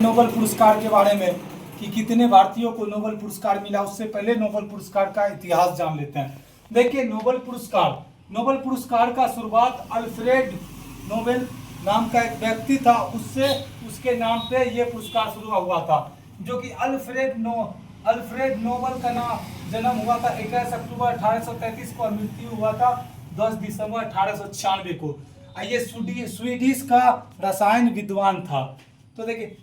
Nobel पुरस्कार के बारे में कि कितने भारतीयों को नोबेल पुरस्कार मिला, उससे पहले नोबेल पुरस्कार का इतिहास जान लेते हैं। देखिए, नोबेल पुरस्कार का शुरुआत अल्फ्रेड नोबेल नाम का एक व्यक्ति था, उससे उसके नाम पे ये पुरस्कार शुरू हुआ था, जो कि अल्फ्रेड नोबेल का नाम जन्म हुआ था 21 अक्टूबर 1833 को और मृत्यु हुआ था 10 दिसंबर 1896 को। ये स्वीडिश का रसायन विद्वान था। तो देखिए,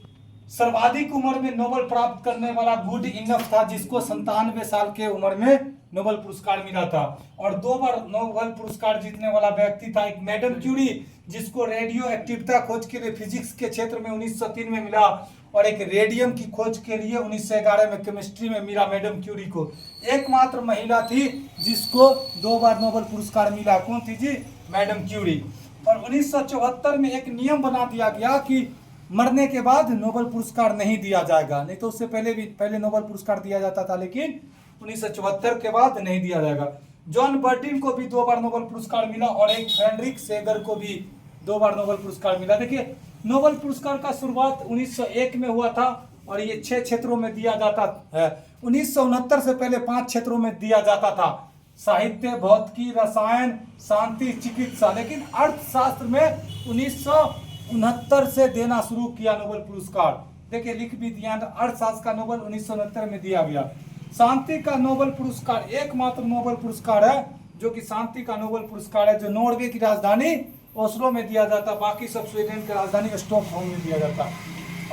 सर्वाधिक उम्र में नोबेल प्राप्त करने वाला गुड इनफ था, जिसको 97 साल के उम्र में नोबेल पुरस्कार मिला था। और 2 बार नोबेल पुरस्कार जीतने वाला व्यक्ति था एक मैडम क्यूरी, जिसको रेडियो एक्टिविटी खोज के लिए फिजिक्स के क्षेत्र में 1903 में मिला, और एक रेडियम की खोज के लिए 1911 में केमिस्ट्री में मिला मैडम क्यूरी को। एकमात्र महिला थी जिसको 2 बार नोबेल पुरस्कार मिला। कौन थी जी? Madam Curie. और 1974 में एक नियम बना दिया गया कि मरने के बाद नोबेल पुरस्कार नहीं दिया जाएगा। नहीं तो उससे पहले नोबेल पुरस्कार दिया जाता था, लेकिन 1974 के बाद नहीं दिया जाएगा। जॉन बर्टिन को भी 2 बार नोबेल पुरस्कार मिला, और एक फ्रेडरिक सेगर को भी 2 बार नोबेल पुरस्कार मिला। देखिए, नोबेल पुरस्कार का शुरुआत 1901 में हुआ था, और ये 6 क्षेत्रों में दिया जाता है। 1969 से पहले 5 क्षेत्रों में दिया जाता था: साहित्य, भौतिकी, रसायन, शांति, चिकित्सा। लेकिन अर्थशास्त्र में 1969 से देना शुरू किया नोबेल पुरस्कार। देखिए, लिख भी दिया, अर्थशास्त्र का नोबेल 1969 में दिया गया। शांति का नोबेल पुरस्कार एकमात्र नोबेल पुरस्कार है जो कि शांति का नोबेल पुरस्कार है, जो नॉर्वे की राजधानी ओस्लो में दिया जाता, बाकी सब स्वीडन की राजधानी स्टॉकहोम में दिया जाता।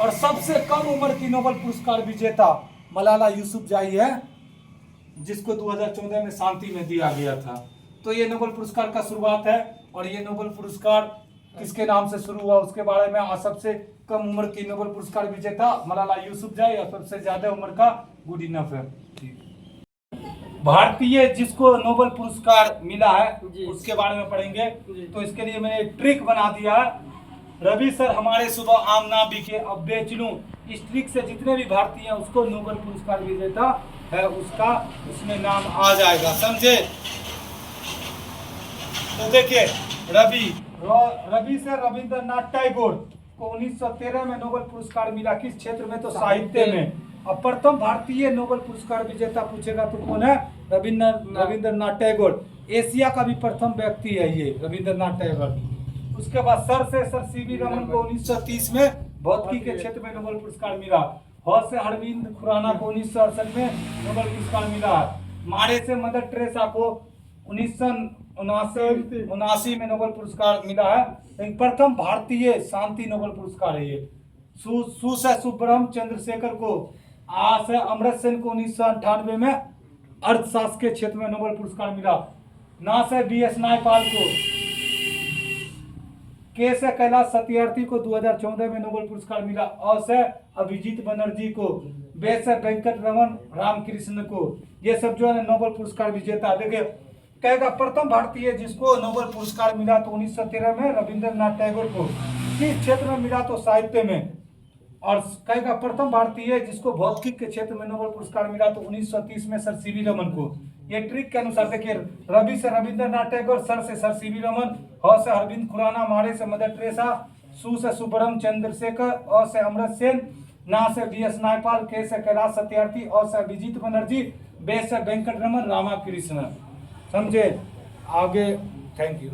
और सबसे कम उम्र की नोबेल पुरस्कार विजेता मलाला यूसुफजई है, जिसको 2014 में शांति में दिया गया था। तो ये नोबेल पुरस्कार का शुरुआत है, और ये नोबेल पुरस्कार किसके नाम से शुरू हुआ उसके बारे में। सबसे कम उम्र की नोबेल पुरस्कार विजेता मलाला यूसुफजई, और सबसे ज्यादा उम्र का गुड इनफ है। भारतीय जिसको नोबेल पुरस्कार मिला है उसके बारे में पढ़ेंगे। तो इसके लिए मैंने एक ट्रिक बना दिया है। रवि सर हमारे सुबह आम ना बिके अब बेच लूं, इस ट्रिक से जितने भी भारतीय हैं उसको नोबेल पुरस्कार विजेता है उसका उसमें नाम आ जाएगा, समझे? तो देखिए, रवि सर रविंद्रनाथ टैगोर को 1913 में नोबेल पुरस्कार मिला। किस क्षेत्र में? तो साहित्य में। अब प्रथम भारतीय नोबेल पुरस्कार विजेता पूछेगा तो कौन है? रविंद्रनाथ टैगोर। एशिया का भी प्रथम व्यक्ति है ये रविंद्रनाथ टैगोर। उसके बाद सर सीवी रमन को 1930 में भौतिकी के क्षेत्र में नोबेल पुरस्कार मिला। से अरविंद खुराना को 1968 में नोबेल पुरस्कार मिला। मारे से मदर टेरेसा को 1979 में नोबेल पुरस्कार मिला है। लेकिन प्रथम भारतीय शांति नोबेल पुरस्कार है ये। सु से सुब्रह्म चंद्रशेखर को, आ से अमृत सेन को 1998 में अर्थशास्त्र के क्षेत्र में नोबेल पुरस्कार मिला। ना से BS नायपाल को, के से कैलाश सत्यार्थी को 2014 में नोबेल पुरस्कार मिला। अ से अभिजीत बनर्जी को, बे से वेंकट रमन रामकृष्ण को। ये सब जो है नोबेल पुरस्कार विजेता। देखिए, कहेगा प्रथम भारतीय जिसको नोबेल पुरस्कार मिला तो 1913 में रविंद्रनाथ टैगोर को। किस क्षेत्र में मिला? तो साहित्य में। और कहेगा प्रथम भारतीय जिसको भौतिकी के क्षेत्र में नोबेल पुरस्कार मिला तो 1930 में सर सीवी रमन को। ये ट्रिक के अनुसार देखिए, रवि से रविंद्रनाथ टैगोर, सर से सर सीवी रमन, ह से अरविंद खुराना, मारे से मदर टेरेसा, सु से सुब्रह्म चंद्रशेखर, अ से अमृत सेन, ना से BS नायपाल, के से कैलाश सत्यार्थी, अ से अभिजीत बनर्जी, बे से वेंकट रमन रामाकृष्ण। समझे? आगे, थैंक यू।